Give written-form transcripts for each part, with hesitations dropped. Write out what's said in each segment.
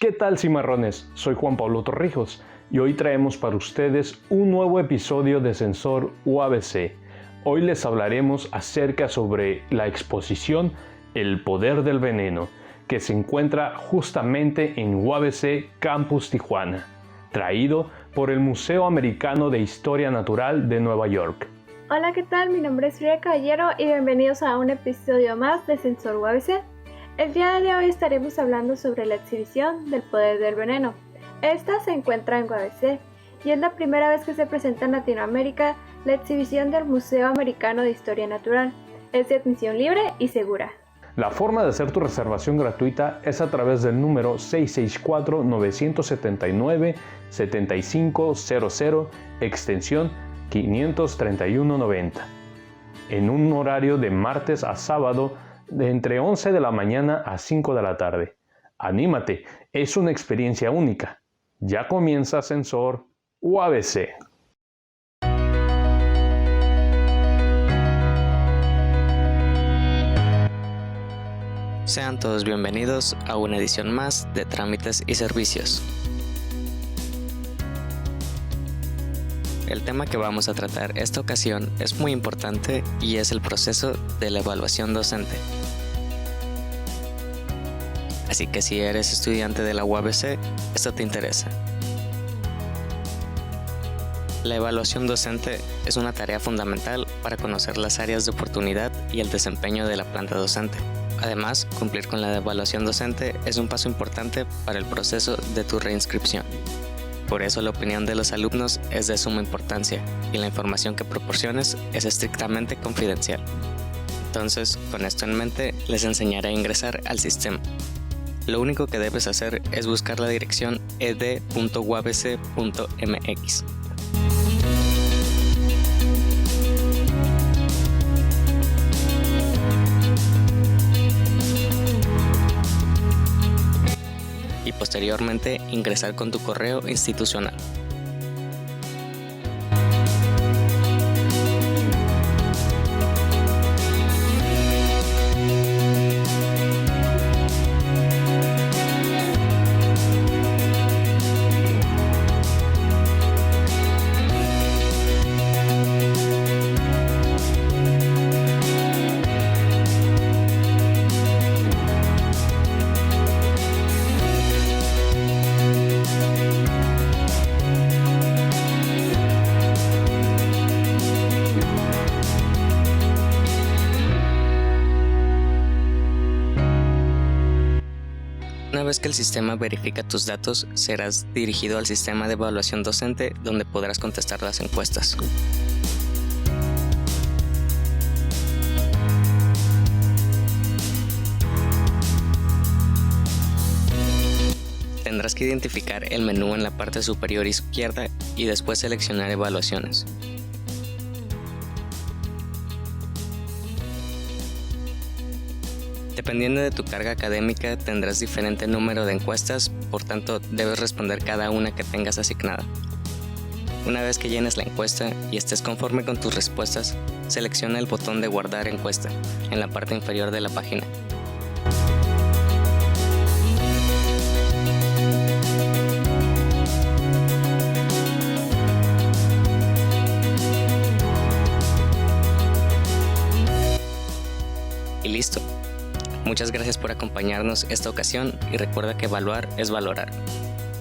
¿Qué tal, cimarrones? Soy Juan Pablo Torrijos y hoy traemos para ustedes un nuevo episodio de Sensor UABC. Hoy les hablaremos acerca sobre la exposición El Poder del Veneno, que se encuentra justamente en UABC Campus Tijuana, traído por el Museo Americano de Historia Natural de Nueva York. Hola, ¿qué tal? Mi nombre es Frida Caballero y bienvenidos a un episodio más de Sensor UABC. El día de hoy estaremos hablando sobre la exhibición del Poder del Veneno. Esta se encuentra en UABC y es la primera vez que se presenta en Latinoamérica la exhibición del Museo Americano de Historia Natural. Es de admisión libre y segura. La forma de hacer tu reservación gratuita es a través del número 664-979-7500, extensión 53190, en un horario de martes a sábado de entre 11 de la mañana a 5 de la tarde. ¡Anímate! Es una experiencia única. Ya comienza Sensor UABC. Sean todos bienvenidos a una edición más de Trámites y Servicios. El tema que vamos a tratar esta ocasión es muy importante y es el proceso de la evaluación docente. Así que si eres estudiante de la UABC, esto te interesa. La evaluación docente es una tarea fundamental para conocer las áreas de oportunidad y el desempeño de la planta docente. Además, cumplir con la evaluación docente es un paso importante para el proceso de tu reinscripción. Por eso la opinión de los alumnos es de suma importancia y la información que proporciones es estrictamente confidencial. Entonces, con esto en mente, les enseñaré a ingresar al sistema. Lo único que debes hacer es buscar la dirección ed.uabc.mx. Y posteriormente ingresar con tu correo institucional. Una vez que el sistema verifica tus datos, serás dirigido al sistema de evaluación docente, donde podrás contestar las encuestas. Tendrás que identificar el menú en la parte superior izquierda y después seleccionar evaluaciones. Dependiendo de tu carga académica tendrás diferente número de encuestas, por tanto debes responder cada una que tengas asignada. Una vez que llenes la encuesta y estés conforme con tus respuestas, selecciona el botón de guardar encuesta en la parte inferior de la página. Y listo. Muchas gracias por acompañarnos esta ocasión y recuerda que evaluar es valorar.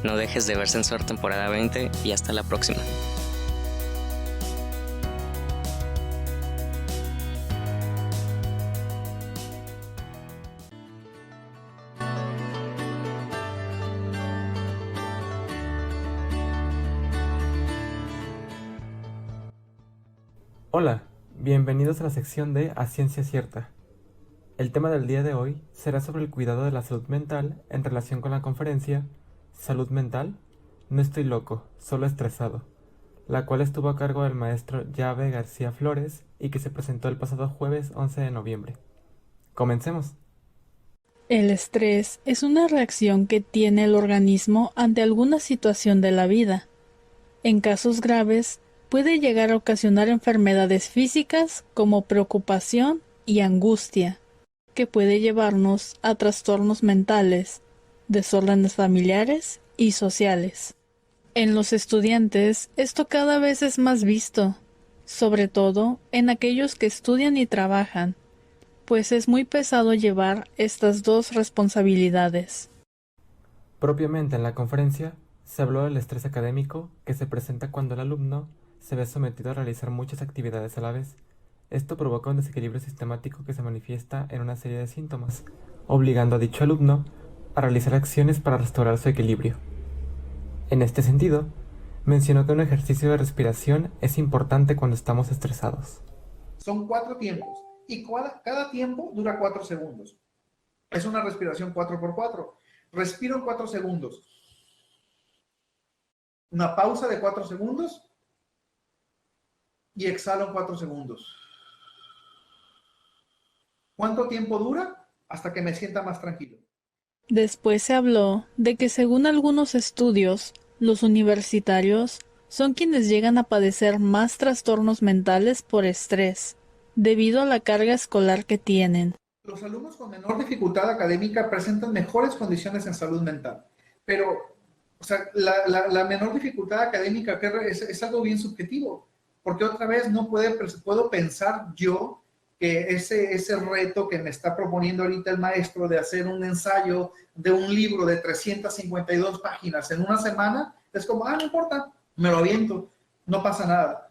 No dejes de ver Sensor temporada 20 y hasta la próxima. Hola, bienvenidos a la sección de A Ciencia Cierta. El tema del día de hoy será sobre el cuidado de la salud mental en relación con la conferencia Salud Mental, no estoy loco, solo estresado, la cual estuvo a cargo del maestro Yave García Flores y que se presentó el pasado jueves 11 de noviembre. Comencemos. El estrés es una reacción que tiene el organismo ante alguna situación de la vida. En casos graves, puede llegar a ocasionar enfermedades físicas como preocupación y angustia, que puede llevarnos a trastornos mentales, desórdenes familiares y sociales. En los estudiantes, esto cada vez es más visto, sobre todo en aquellos que estudian y trabajan, pues es muy pesado llevar estas dos responsabilidades. Propiamente en la conferencia se habló del estrés académico que se presenta cuando el alumno se ve sometido a realizar muchas actividades a la vez. Esto provoca un desequilibrio sistemático que se manifiesta en una serie de síntomas, obligando a dicho alumno a realizar acciones para restaurar su equilibrio. En este sentido, mencionó que un ejercicio de respiración es importante cuando estamos estresados. Son 4 tiempos y cada tiempo dura 4 segundos. Es una respiración 4x4. Respiro en 4 segundos. Una pausa de 4 segundos y exhalo en 4 segundos. ¿Cuánto tiempo dura? Hasta que me sienta más tranquilo. Después se habló de que según algunos estudios, los universitarios son quienes llegan a padecer más trastornos mentales por estrés, debido a la carga escolar que tienen. Los alumnos con menor dificultad académica presentan mejores condiciones en salud mental, pero la menor dificultad académica es algo bien subjetivo, porque otra vez no puedo pensar yo que ese reto que me está proponiendo ahorita el maestro de hacer un ensayo de un libro de 352 páginas en una semana, es como, no importa, me lo aviento, no pasa nada.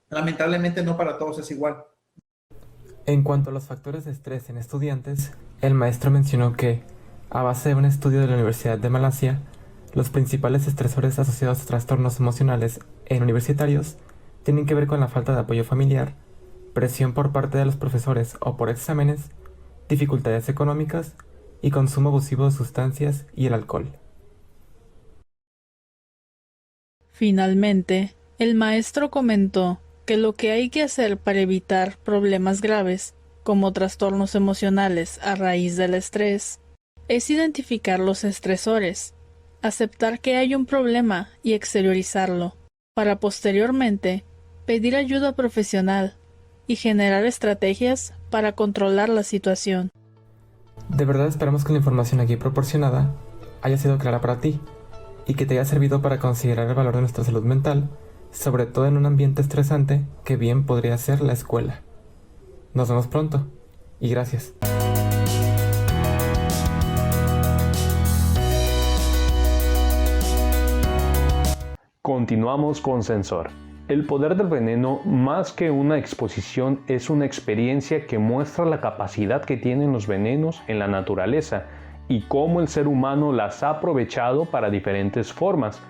Lamentablemente no para todos es igual. En cuanto a los factores de estrés en estudiantes, el maestro mencionó que, a base de un estudio de la Universidad de Malasia, los principales estresores asociados a trastornos emocionales en universitarios tienen que ver con la falta de apoyo familiar, presión por parte de los profesores o por exámenes, dificultades económicas y consumo abusivo de sustancias y el alcohol. Finalmente, el maestro comentó que lo que hay que hacer para evitar problemas graves, como trastornos emocionales a raíz del estrés, es identificar los estresores, aceptar que hay un problema y exteriorizarlo, para posteriormente pedir ayuda profesional y generar estrategias para controlar la situación. De verdad esperamos que la información aquí proporcionada haya sido clara para ti y que te haya servido para considerar el valor de nuestra salud mental, sobre todo en un ambiente estresante que bien podría ser la escuela. Nos vemos pronto y gracias. Continuamos con Sensor. El poder del veneno, más que una exposición, es una experiencia que muestra la capacidad que tienen los venenos en la naturaleza y cómo el ser humano las ha aprovechado para diferentes formas,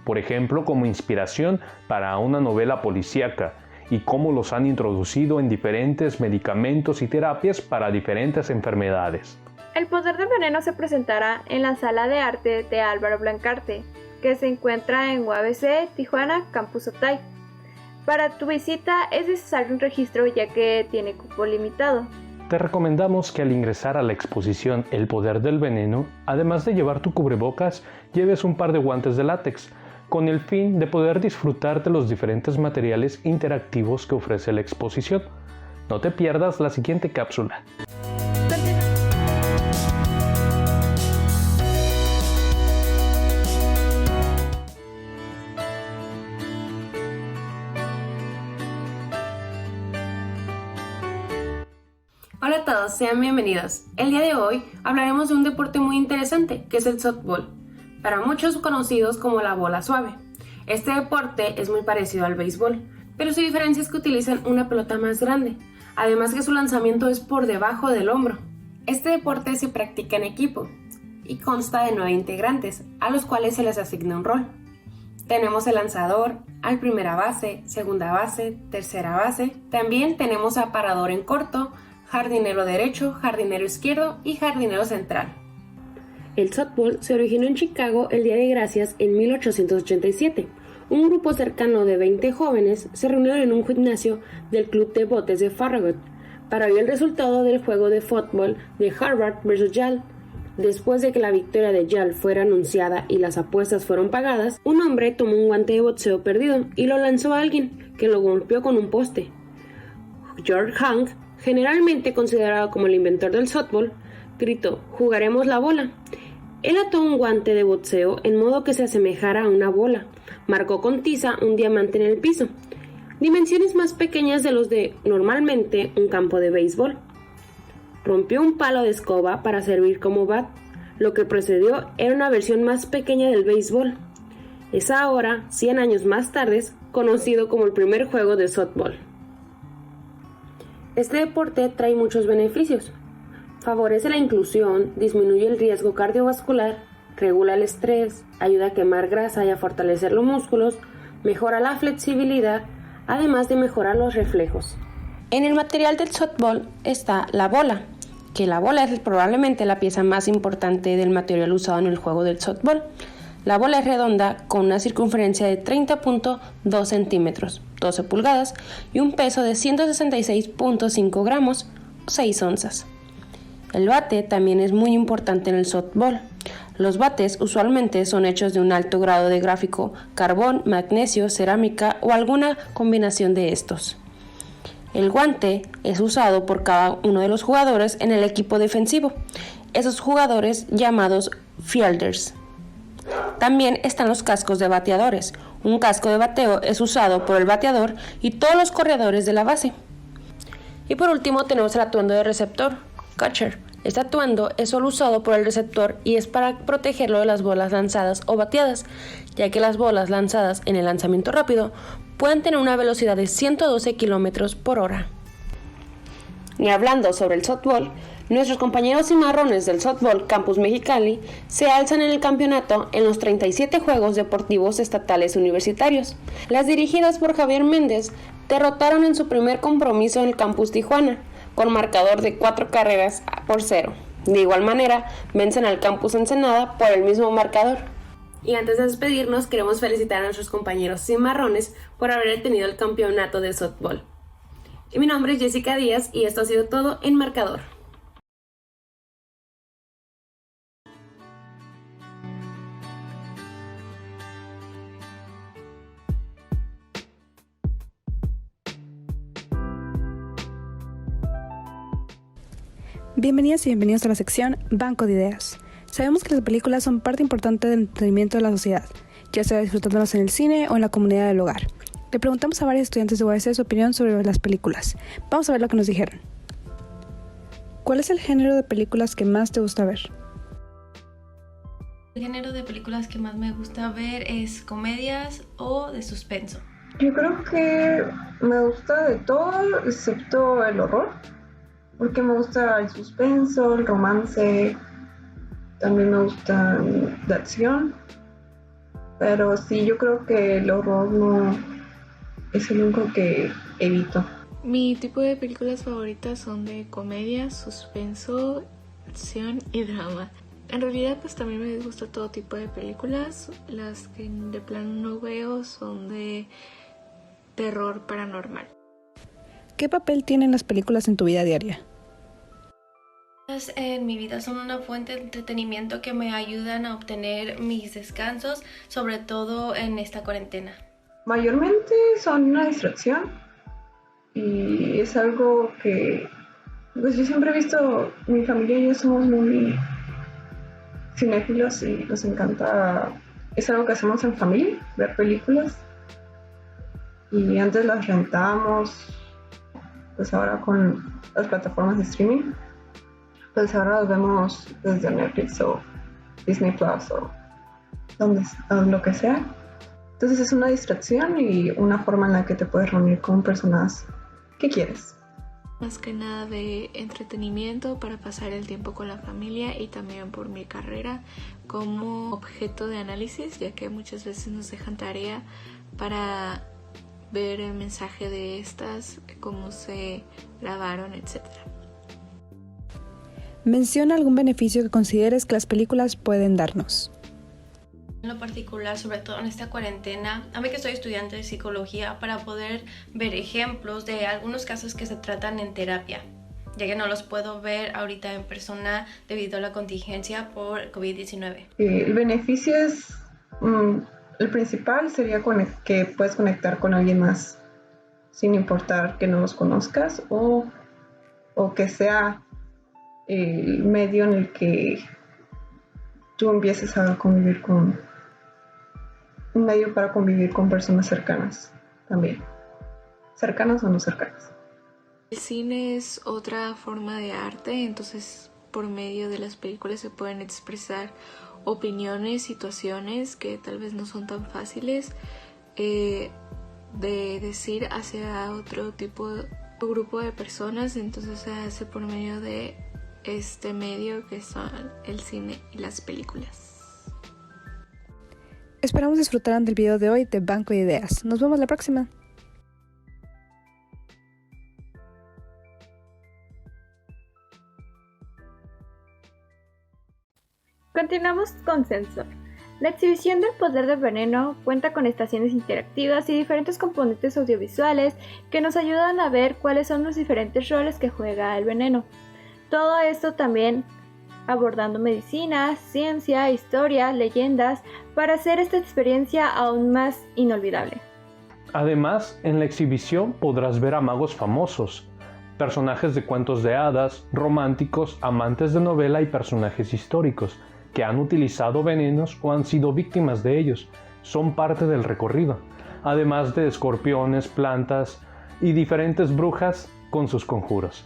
por ejemplo como inspiración para una novela policíaca, y cómo los han introducido en diferentes medicamentos y terapias para diferentes enfermedades. El poder del veneno se presentará en la Sala de Arte de Álvaro Blancarte, que se encuentra en UABC Tijuana, Campus Otay. Para tu visita es necesario un registro ya que tiene cupo limitado. Te recomendamos que al ingresar a la exposición El poder del veneno, además de llevar tu cubrebocas, lleves un par de guantes de látex, con el fin de poder disfrutar de los diferentes materiales interactivos que ofrece la exposición. No te pierdas la siguiente cápsula. Hola a todos, sean bienvenidos. El día de hoy hablaremos de un deporte muy interesante, que es el softball, para muchos conocidos como la bola suave. Este deporte es muy parecido al béisbol, pero su diferencia es que utilizan una pelota más grande, además que su lanzamiento es por debajo del hombro. Este deporte se practica en equipo y consta de 9 integrantes, a los cuales se les asigna un rol. Tenemos el lanzador, al primera base, segunda base, tercera base. También tenemos a parador en corto, jardinero derecho, jardinero izquierdo y jardinero central. El softball se originó en Chicago el Día de Gracias en 1887. Un grupo cercano de 20 jóvenes se reunieron en un gimnasio del Club de Botes de Farragut para ver el resultado del juego de fútbol de Harvard versus Yale. Después de que la victoria de Yale fuera anunciada y las apuestas fueron pagadas, un hombre tomó un guante de boxeo perdido y lo lanzó a alguien, que lo golpeó con un poste. George Hank, generalmente considerado como el inventor del softball, gritó: "¡Jugaremos la bola!". Él ató un guante de boxeo en modo que se asemejara a una bola. Marcó con tiza un diamante en el piso, dimensiones más pequeñas de los de normalmente un campo de béisbol. Rompió un palo de escoba para servir como bat. Lo que precedió era una versión más pequeña del béisbol. Es ahora, 100 años más tarde, conocido como el primer juego de softball. Este deporte trae muchos beneficios. Favorece la inclusión, disminuye el riesgo cardiovascular, regula el estrés, ayuda a quemar grasa y a fortalecer los músculos, mejora la flexibilidad, además de mejorar los reflejos. En el material del softball está la bola, que la bola es probablemente la pieza más importante del material usado en el juego del softball. La bola es redonda con una circunferencia de 30.2 centímetros, 12 pulgadas, y un peso de 166.5 gramos, 6 onzas. El bate también es muy importante en el softball. Los bates usualmente son hechos de un alto grado de gráfico, carbón, magnesio, cerámica o alguna combinación de estos. El guante es usado por cada uno de los jugadores en el equipo defensivo, esos jugadores llamados fielders. También están los cascos de bateadores. Un casco de bateo es usado por el bateador y todos los corredores de la base. Y por último tenemos el atuendo de receptor, catcher. Este atuendo es solo usado por el receptor y es para protegerlo de las bolas lanzadas o bateadas, ya que las bolas lanzadas en el lanzamiento rápido pueden tener una velocidad de 112 km por hora. Y hablando sobre el softball, nuestros compañeros cimarrones del Softball Campus Mexicali se alzan en el campeonato en los 37 Juegos Deportivos Estatales Universitarios. Las dirigidas por Javier Méndez derrotaron en su primer compromiso en el Campus Tijuana, con marcador de 4-0. De igual manera, vencen al Campus Ensenada por el mismo marcador. Y antes de despedirnos, queremos felicitar a nuestros compañeros cimarrones por haber tenido el campeonato de softball. Y mi nombre es Jessica Díaz y esto ha sido todo en Marcador. Bienvenidas y bienvenidos a la sección Banco de Ideas. Sabemos que las películas son parte importante del entretenimiento de la sociedad, ya sea disfrutándolas en el cine o en la comunidad del hogar. Le preguntamos a varios estudiantes de UABC su opinión sobre las películas. Vamos a ver lo que nos dijeron. ¿Cuál es el género de películas que más te gusta ver? El género de películas que más me gusta ver es comedias o de suspenso. Yo creo que me gusta de todo excepto el horror, porque me gusta el suspenso, el romance, también me gusta de acción, pero sí, yo creo que el horror no es el único que evito. Mi tipo de películas favoritas son de comedia, suspenso, acción y drama. En realidad pues también me gusta todo tipo de películas. Las que de plano no veo son de terror paranormal. ¿Qué papel tienen las películas en tu vida diaria? En mi vida son una fuente de entretenimiento que me ayudan a obtener mis descansos, sobre todo en esta cuarentena. Mayormente son una distracción y es algo que pues yo siempre he visto, mi familia y yo somos muy cinéfilos y nos encanta, es algo que hacemos en familia, ver películas, y antes las rentábamos, pues ahora con las plataformas de streaming, pues ahora las vemos desde Netflix o Disney Plus o lo que sea. Entonces es una distracción y una forma en la que te puedes reunir con personas que quieres. Más que nada de entretenimiento para pasar el tiempo con la familia y también por mi carrera como objeto de análisis, ya que muchas veces nos dejan tarea para ver el mensaje de estas, cómo se grabaron, etc. Menciona algún beneficio que consideres que las películas pueden darnos. En lo particular, sobre todo en esta cuarentena, a mí que soy estudiante de psicología, para poder ver ejemplos de algunos casos que se tratan en terapia, ya que no los puedo ver ahorita en persona debido a la contingencia por COVID-19. El beneficio es, el principal sería que puedes conectar con alguien más, sin importar que no los conozcas o que sea el medio en el que tú empieces a convivir con un medio para convivir con personas cercanas también. ¿Cercanas o no cercanas? El cine es otra forma de arte, entonces por medio de las películas se pueden expresar opiniones, situaciones que tal vez no son tan fáciles de decir hacia otro tipo de grupo de personas, entonces se hace por medio de este medio que son el cine y las películas. Esperamos disfrutaran del video de hoy de Banco de Ideas. Nos vemos la próxima. Continuamos con Sensor. La exhibición del poder del veneno cuenta con estaciones interactivas y diferentes componentes audiovisuales que nos ayudan a ver cuáles son los diferentes roles que juega el veneno. Todo esto también abordando medicina, ciencia, historia, leyendas, para hacer esta experiencia aún más inolvidable. Además, en la exhibición podrás ver a magos famosos, personajes de cuentos de hadas, románticos, amantes de novela y personajes históricos que han utilizado venenos o han sido víctimas de ellos. Son parte del recorrido, además de escorpiones, plantas y diferentes brujas con sus conjuros.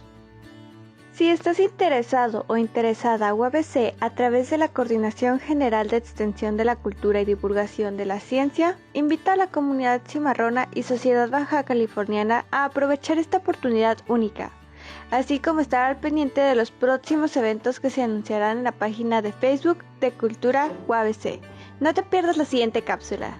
Si estás interesado o interesada, UABC, a través de la Coordinación General de Extensión de la Cultura y Divulgación de la Ciencia, invita a la comunidad cimarrona y sociedad baja californiana a aprovechar esta oportunidad única, así como estar al pendiente de los próximos eventos que se anunciarán en la página de Facebook de Cultura UABC. No te pierdas la siguiente cápsula.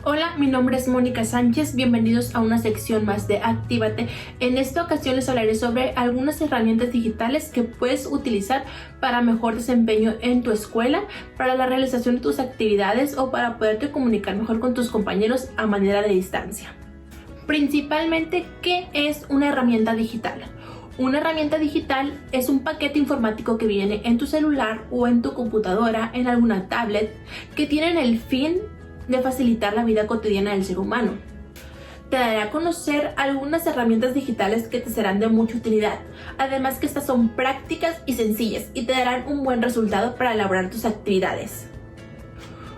Hola, mi nombre es Mónica Sánchez, bienvenidos a una sección más de Actívate. En esta ocasión les hablaré sobre algunas herramientas digitales que puedes utilizar para mejor desempeño en tu escuela, para la realización de tus actividades o para poderte comunicar mejor con tus compañeros a manera de distancia. Principalmente, ¿qué es una herramienta digital? Una herramienta digital es un paquete informático que viene en tu celular o en tu computadora, en alguna tablet, que tienen el fin de facilitar la vida cotidiana del ser humano. Te daré a conocer algunas herramientas digitales que te serán de mucha utilidad, además que estas son prácticas y sencillas y te darán un buen resultado para elaborar tus actividades.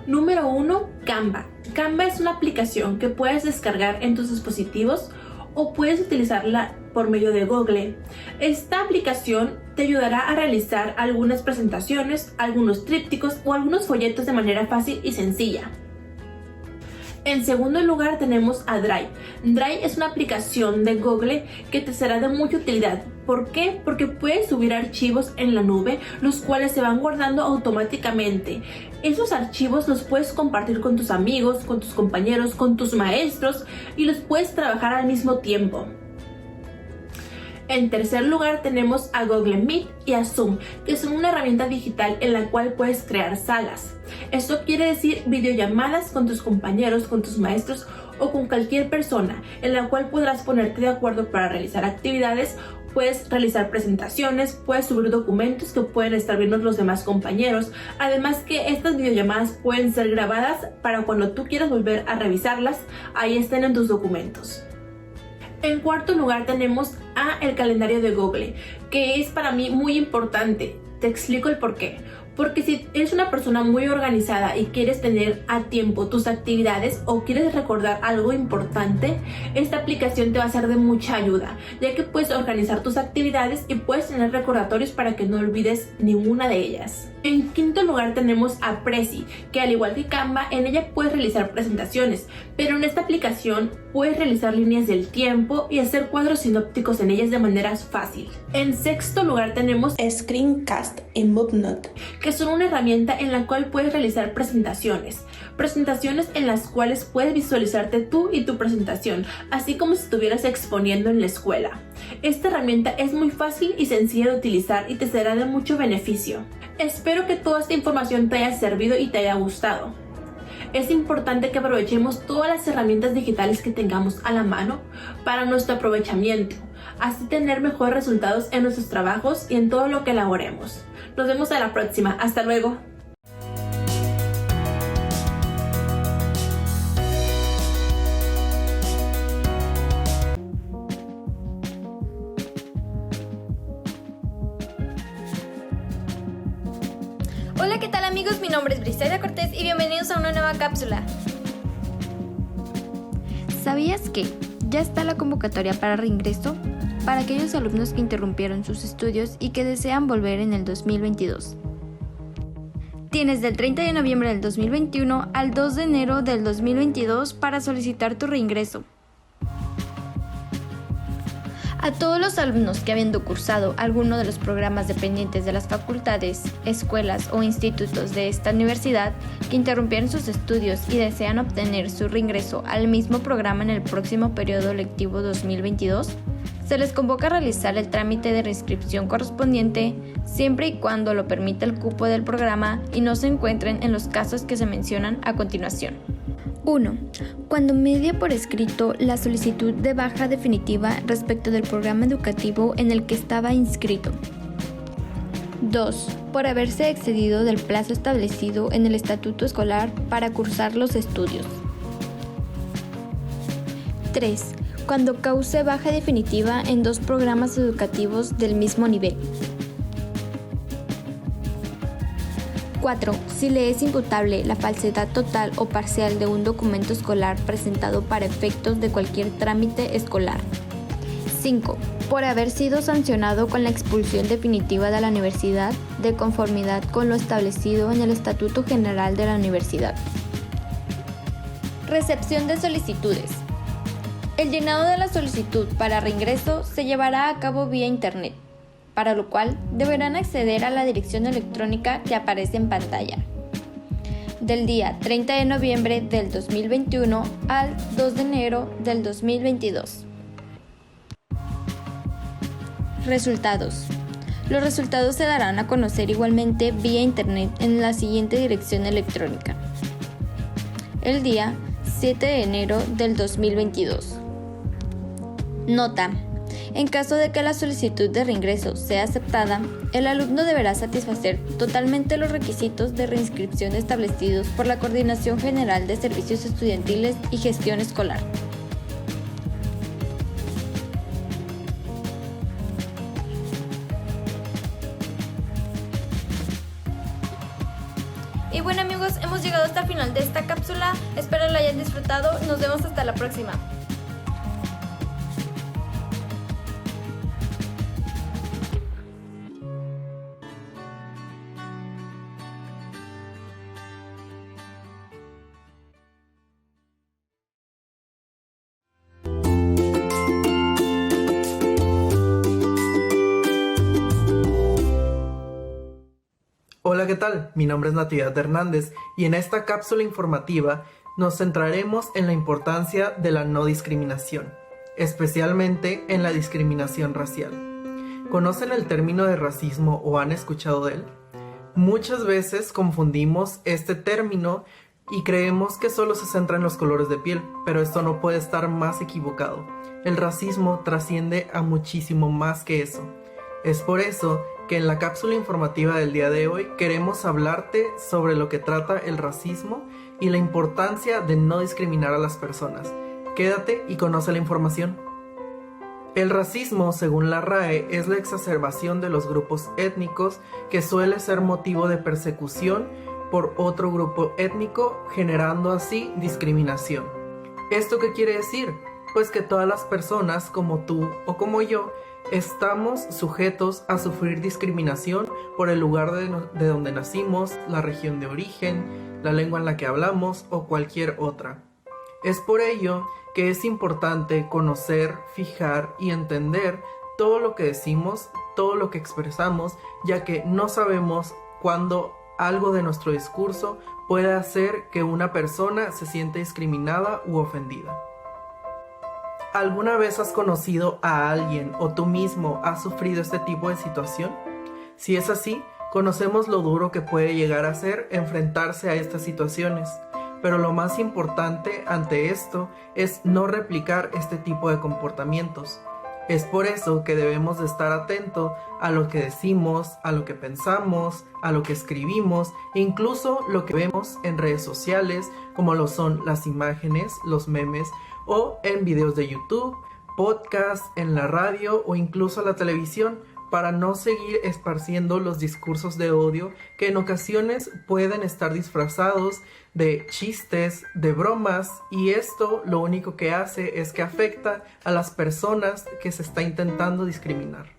Número 1. Canva. Canva es una aplicación que puedes descargar en tus dispositivos o puedes utilizarla por medio de Google. Esta aplicación te ayudará a realizar algunas presentaciones, algunos trípticos o algunos folletos de manera fácil y sencilla. En segundo lugar tenemos a Drive. Drive es una aplicación de Google que te será de mucha utilidad. ¿Por qué? Porque puedes subir archivos en la nube, los cuales se van guardando automáticamente. Esos archivos los puedes compartir con tus amigos, con tus compañeros, con tus maestros y los puedes trabajar al mismo tiempo. En tercer lugar tenemos a Google Meet y a Zoom, que son una herramienta digital en la cual puedes crear salas. Esto quiere decir videollamadas con tus compañeros, con tus maestros o con cualquier persona, en la cual podrás ponerte de acuerdo para realizar actividades, puedes realizar presentaciones, puedes subir documentos que pueden estar viendo los demás compañeros. Además que estas videollamadas pueden ser grabadas para cuando tú quieras volver a revisarlas, ahí estén en tus documentos. En cuarto lugar tenemos a el calendario de Google, que es para mí muy importante. Te explico el por qué. Porque si eres una persona muy organizada y quieres tener a tiempo tus actividades o quieres recordar algo importante, esta aplicación te va a ser de mucha ayuda, ya que puedes organizar tus actividades y puedes tener recordatorios para que no olvides ninguna de ellas. En quinto lugar tenemos a Prezi, que al igual que Canva, en ella puedes realizar presentaciones, pero en esta aplicación puedes realizar líneas del tiempo y hacer cuadros sinópticos en ellas de manera fácil. En sexto lugar tenemos Screencast y MoveNote, que son una herramienta en la cual puedes realizar presentaciones en las cuales puedes visualizarte tú y tu presentación, así como si estuvieras exponiendo en la escuela. Esta herramienta es muy fácil y sencilla de utilizar y te será de mucho beneficio. Espero que toda esta información te haya servido y te haya gustado. Es importante que aprovechemos todas las herramientas digitales que tengamos a la mano para nuestro aprovechamiento, así tener mejores resultados en nuestros trabajos y en todo lo que elaboremos. Nos vemos a la próxima. Hasta luego. Hola, ¿qué tal amigos? Mi nombre es Briseida Cortés y bienvenidos a una nueva cápsula. ¿Sabías que ya está la convocatoria para reingreso? Para aquellos alumnos que interrumpieron sus estudios y que desean volver en el 2022. Tienes del 30 de noviembre del 2021 al 2 de enero del 2022 para solicitar tu reingreso. A todos los alumnos que habiendo cursado alguno de los programas dependientes de las facultades, escuelas o institutos de esta universidad que interrumpieron sus estudios y desean obtener su reingreso al mismo programa en el próximo periodo lectivo 2022, se les convoca a realizar el trámite de reinscripción correspondiente siempre y cuando lo permita el cupo del programa y no se encuentren en los casos que se mencionan a continuación. 1. Cuando medie por escrito la solicitud de baja definitiva respecto del programa educativo en el que estaba inscrito. 2. Por haberse excedido del plazo establecido en el estatuto escolar para cursar los estudios. 3. Cuando cause baja definitiva en 2 programas educativos del mismo nivel. 4. Si le es imputable la falsedad total o parcial de un documento escolar presentado para efectos de cualquier trámite escolar. 5. Por haber sido sancionado con la expulsión definitiva de la universidad de conformidad con lo establecido en el Estatuto General de la Universidad. Recepción de solicitudes. El llenado de la solicitud para reingreso se llevará a cabo vía Internet, para lo cual deberán acceder a la dirección electrónica que aparece en pantalla. Del día 30 de noviembre del 2021 al 2 de enero del 2022. Resultados. Los resultados se darán a conocer igualmente vía Internet en la siguiente dirección electrónica. El día 7 de enero del 2022. Nota. En caso de que la solicitud de reingreso sea aceptada, el alumno deberá satisfacer totalmente los requisitos de reinscripción establecidos por la Coordinación General de Servicios Estudiantiles y Gestión Escolar. Y bueno amigos, hemos llegado hasta el final de esta cápsula, espero la hayan disfrutado, nos vemos hasta la próxima. Hola, ¿qué tal? Mi nombre es Natividad Hernández y en esta cápsula informativa nos centraremos en la importancia de la no discriminación, especialmente en la discriminación racial. ¿Conocen el término de racismo o han escuchado de él? Muchas veces confundimos este término y creemos que solo se centra en los colores de piel, pero esto no puede estar más equivocado. El racismo trasciende a muchísimo más que eso. Es por eso que en la cápsula informativa del día de hoy queremos hablarte sobre lo que trata el racismo y la importancia de no discriminar a las personas. Quédate y conoce la información. El racismo, según la RAE, es la exacerbación de los grupos étnicos que suele ser motivo de persecución por otro grupo étnico, generando así discriminación. ¿Esto qué quiere decir? Pues que todas las personas, como tú o como yo, estamos sujetos a sufrir discriminación por el lugar de donde nacimos, la región de origen, la lengua en la que hablamos o cualquier otra. Es por ello que es importante conocer, fijar y entender todo lo que decimos, todo lo que expresamos, ya que no sabemos cuándo algo de nuestro discurso puede hacer que una persona se sienta discriminada u ofendida. ¿Alguna vez has conocido a alguien o tú mismo has sufrido este tipo de situación? Si es así, conocemos lo duro que puede llegar a ser enfrentarse a estas situaciones, pero lo más importante ante esto es no replicar este tipo de comportamientos. Es por eso que debemos de estar atentos a lo que decimos, a lo que pensamos, a lo que escribimos e incluso lo que vemos en redes sociales, como lo son las imágenes, los memes o en videos de YouTube, podcasts, en la radio o incluso la televisión, para no seguir esparciendo los discursos de odio que en ocasiones pueden estar disfrazados de chistes, de bromas, y esto lo único que hace es que afecta a las personas que se está intentando discriminar.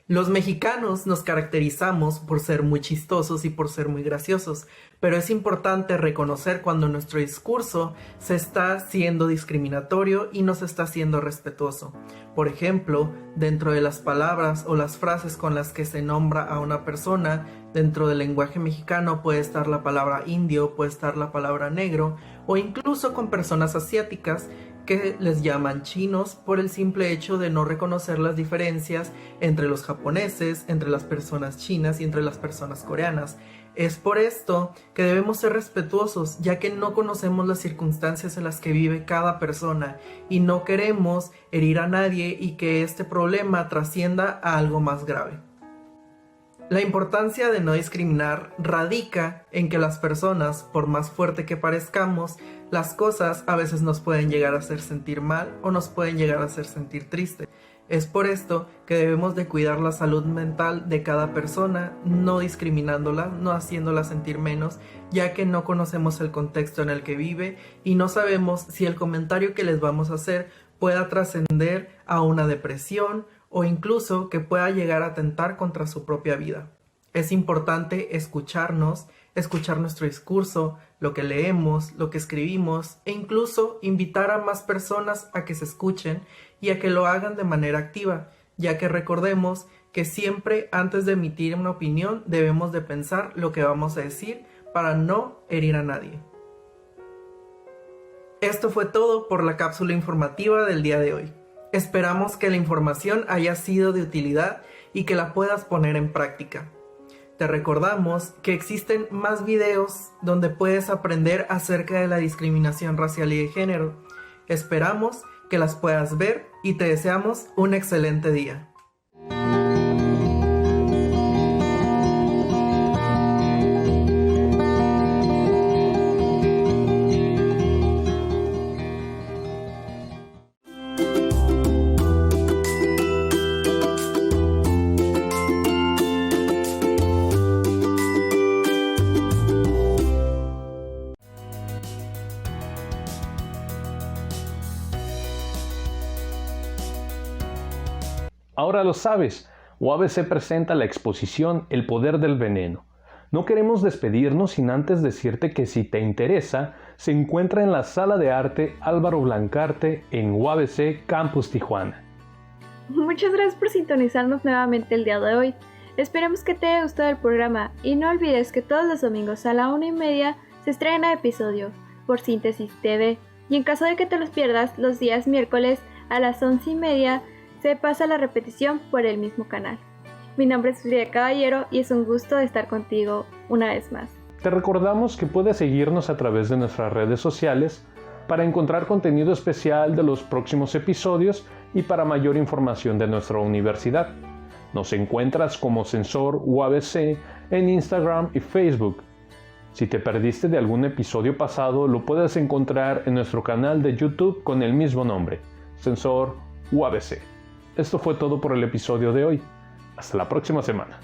Los mexicanos nos caracterizamos por ser muy chistosos y por ser muy graciosos, pero es importante reconocer cuando nuestro discurso se está siendo discriminatorio y no se está siendo respetuoso. Por ejemplo, dentro de las palabras o las frases con las que se nombra a una persona, dentro del lenguaje mexicano puede estar la palabra indio, puede estar la palabra negro, o incluso con personas asiáticas que les llaman chinos por el simple hecho de no reconocer las diferencias entre los japoneses, entre las personas chinas y entre las personas coreanas. Es por esto que debemos ser respetuosos, ya que no conocemos las circunstancias en las que vive cada persona y no queremos herir a nadie y que este problema trascienda a algo más grave. La importancia de no discriminar radica en que las personas, por más fuerte que parezcamos, las cosas a veces nos pueden llegar a hacer sentir mal o nos pueden llegar a hacer sentir triste. Es por esto que debemos de cuidar la salud mental de cada persona, no discriminándola, no haciéndola sentir menos, ya que no conocemos el contexto en el que vive y no sabemos si el comentario que les vamos a hacer pueda trascender a una depresión o incluso que pueda llegar a atentar contra su propia vida. Es importante escucharnos, escuchar nuestro discurso, lo que leemos, lo que escribimos e incluso invitar a más personas a que se escuchen y a que lo hagan de manera activa, ya que recordemos que siempre antes de emitir una opinión debemos de pensar lo que vamos a decir para no herir a nadie. Esto fue todo por la cápsula informativa del día de hoy. Esperamos que la información haya sido de utilidad y que la puedas poner en práctica. Te recordamos que existen más videos donde puedes aprender acerca de la discriminación racial y de género. Esperamos que las puedas ver y te deseamos un excelente día. Ahora lo sabes, UABC presenta la exposición El Poder del Veneno. No queremos despedirnos sin antes decirte que si te interesa, se encuentra en la Sala de Arte Álvaro Blancarte en UABC Campus Tijuana. Muchas gracias por sintonizarnos nuevamente el día de hoy. Esperemos que te haya gustado el programa y no olvides que todos los domingos a la 1:30 se estrena episodio por Síntesis TV y en caso de que te los pierdas, los días miércoles a las 11:30 se pasa la repetición por el mismo canal. Mi nombre es Frida Caballero y es un gusto estar contigo una vez más. Te recordamos que puedes seguirnos a través de nuestras redes sociales para encontrar contenido especial de los próximos episodios y para mayor información de nuestra universidad. Nos encuentras como Censor UABC en Instagram y Facebook. Si te perdiste de algún episodio pasado, lo puedes encontrar en nuestro canal de YouTube con el mismo nombre, Censor UABC. Esto fue todo por el episodio de hoy. Hasta la próxima semana.